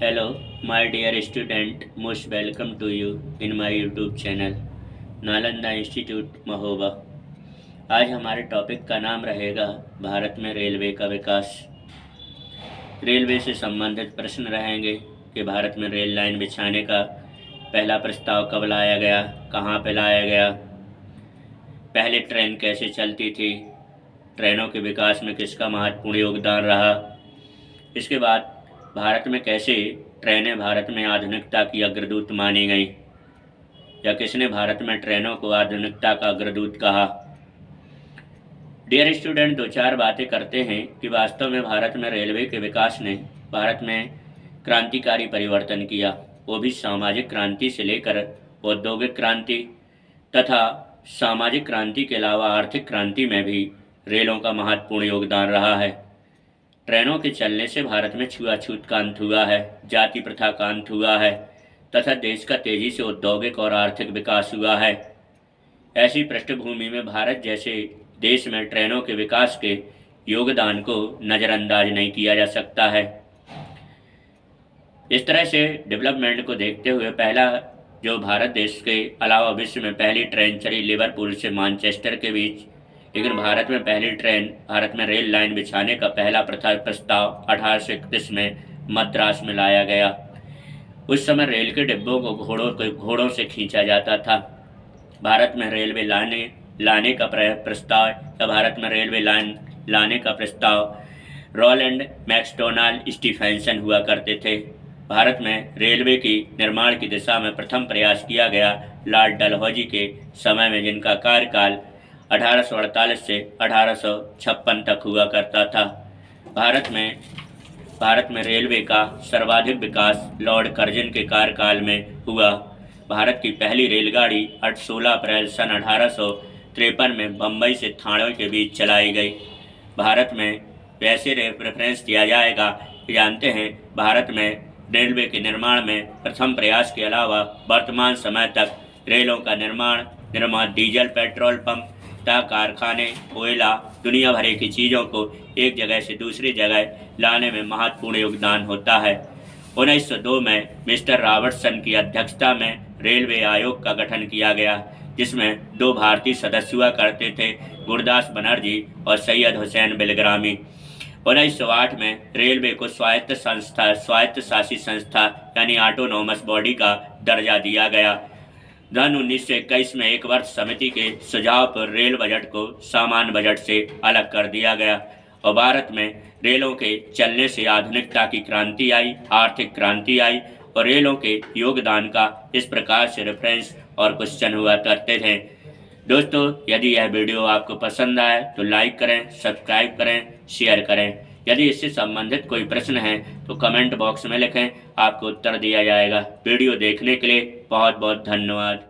Hello, my dear student. Most welcome to you in my YouTube channel Nalanda institute Mahoba. आज हमारे topic का नाम रहेगा भारत में रेलवे का विकास। रेलवे से संबंधित प्रश्न रहेंगे कि भारत में रेल लाइन बिछाने का पहला प्रस्ताव कब लाया गया, कहाँ पे लाया गया, पहले ट्रेन कैसे चलती थी, ट्रेनों के विकास में किसका महत्वपूर्ण योगदान रहा। इसके बाद भारत में कैसे ट्रेनें भारत में आधुनिकता की अग्रदूत मानी गई, या किसने भारत में ट्रेनों को आधुनिकता का अग्रदूत कहा। डियर स्टूडेंट, दो चार बातें करते हैं कि वास्तव में भारत में रेलवे के विकास ने भारत में क्रांतिकारी परिवर्तन किया, वो भी सामाजिक क्रांति से लेकर औद्योगिक क्रांति तथा सामाजिक क्रांति के अलावा आर्थिक क्रांति में भी रेलों का महत्वपूर्ण योगदान रहा है। ट्रेनों के चलने से भारत में छुआछूत का अंत हुआ है, जाति प्रथा का अंत हुआ है तथा देश का तेजी से औद्योगिक और आर्थिक विकास हुआ है। ऐसी पृष्ठभूमि में भारत जैसे देश में ट्रेनों के विकास के योगदान को नज़रअंदाज नहीं किया जा सकता है। इस तरह से डेवलपमेंट को देखते हुए पहला जो भारत देश के अलावा विश्व में पहली ट्रेन चली लिवरपूल से मैनचेस्टर के बीच, लेकिन भारत में पहली ट्रेन, भारत में रेल लाइन बिछाने का पहला प्रस्ताव 1831 में मद्रास में लाया गया। उस समय रेल के डिब्बों को घोड़ों से खींचा जाता था। भारत में रेलवे लाने का प्रस्ताव या भारत में रेलवे लाइन लाने का प्रस्ताव रोलैंड मैकडॉनल्ड स्टीफेंसन हुआ करते थे। भारत में रेलवे की निर्माण की दिशा में प्रथम प्रयास किया गया लॉर्ड डलहौजी के समय में, जिनका कार्यकाल 1848 से 1856 तक हुआ करता था। भारत में रेलवे का सर्वाधिक विकास लॉर्ड कर्जन के कार्यकाल में हुआ। भारत की पहली रेलगाड़ी 16 अप्रैल सन 1853 में बम्बई से थाने के बीच चलाई गई। भारत में वैसे रेफरेंस दिया जाएगा कि जानते हैं, भारत में रेलवे के निर्माण में प्रथम प्रयास के अलावा वर्तमान समय तक रेलों का निर्माण डीजल पेट्रोल पंप तथा कारखाने, कोयला, दुनिया भर की चीज़ों को एक जगह से दूसरी जगह लाने में महत्वपूर्ण योगदान होता है। 1902 में मिस्टर रॉबर्टसन की अध्यक्षता में रेलवे आयोग का गठन किया गया, जिसमें 2 भारतीय सदस्य हुआ करते थे, गुरदास बनर्जी और सैयद हुसैन बिलग्रामी। 1908 में रेलवे को स्वायत्त शासित संस्था यानी ऑटोनोमस बॉडी का दर्जा दिया गया। 1921 में एक वर्ष समिति के सुझाव पर रेल बजट को सामान्य बजट से अलग कर दिया गया और भारत में रेलों के चलने से आधुनिकता की क्रांति आई, आर्थिक क्रांति आई और रेलों के योगदान का इस प्रकार से रेफरेंस और क्वेश्चन हुआ करते थे। दोस्तों, यदि यह वीडियो आपको पसंद आए तो लाइक करें, सब्सक्राइब करें, शेयर करें। यदि इससे संबंधित कोई प्रश्न है तो कमेंट बॉक्स में लिखें, आपको उत्तर दिया जाएगा। वीडियो देखने के लिए बहुत बहुत धन्यवाद।